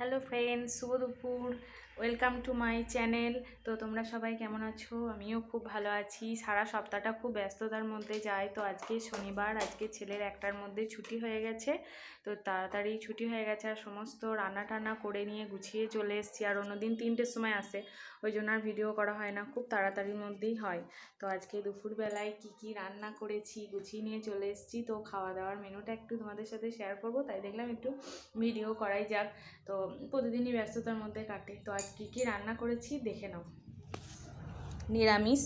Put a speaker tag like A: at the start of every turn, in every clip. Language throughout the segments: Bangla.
A: হ্যালো ফ্রেন্ডস, শুভ দুপুর। Welcome to my channel. তো তোমরা সবাই কেমন আছো? আমিও খুব ভালো আছি। সারা সপ্তাহটা খুব ব্যস্ততার মধ্যে যায়। তো আজকে শনিবার, আজকে ছেলের 1টার মধ্যে ছুটি হয়ে গেছে। তো তাড়াতাড়ি ছুটি হয়ে গেছে আর সমস্ত রান্না টান্না করে নিয়ে গুছিয়ে চলে এসেছি। আর অন্যদিন 3টের সময় আসে, ওই জন্য আর ভিডিও করা হয় না, খুব তাড়াতাড়ির মধ্যেই হয়। তো আজকে দুপুরবেলায় কি রান্না করেছি গুছিয়ে নিয়ে চলে এসেছি। তো খাওয়া দাওয়ার মেনুটা একটু তোমাদের সাথে শেয়ার করব, তাই দেখলাম একটু ভিডিও করাই যাক। তো প্রতিদিনই ব্যস্ততার মধ্যে কাটে। তো আজ কী রান্না করেছি দেখে নাও। নিরামিষ।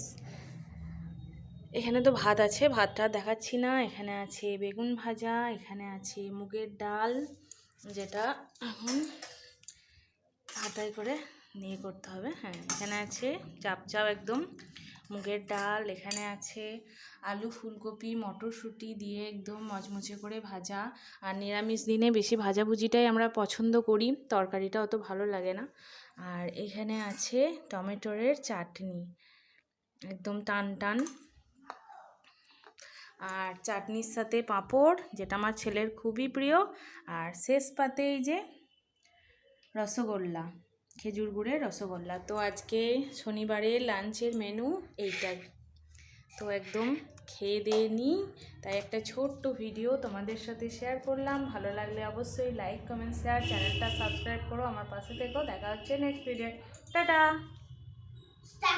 A: এখানে তো ভাত আছে, ভাতটা দেখাচ্ছি না। এখানে আছে বেগুন ভাজা, এখানে আছে মুগের ডাল, যেটা এখন হাতায় করে নিয়ে করতে হবে। হ্যাঁ, এখানে আছে চাপ একদম মুগের ডাল। এখানে আছে আলু, ফুলকপি, মটরশুঁটি দিয়ে একদম মচমচে করে ভাজা। আর নিরামিষ দিনে বেশি ভাজাভুজিটাই আমরা পছন্দ করি, তরকারিটা অত ভালো লাগে না। আর এখানে আছে টমেটোর চাটনি, একদম টান টান। আর চাটনির সাথে পাঁপড়, যেটা আমার ছেলের খুবই প্রিয়। আর শেষ পাতে এই যে রসগোল্লা, খেজুর গুড়ের রসগোল্লা। তো আজকে শনিবারের লাঞ্চের মেনু এইটাই। তো একদম খেয়ে দিয়ে নিই, তাই একটা ছোট্ট ভিডিও তোমাদের সাথে শেয়ার করলাম। ভালো লাগলে অবশ্যই লাইক, কমেন্ট, শেয়ার, চ্যানেলটা সাবস্ক্রাইব করো, আমার পাশে থেকো। দেখা হচ্ছে নেক্সট ভিডিও। টাটা।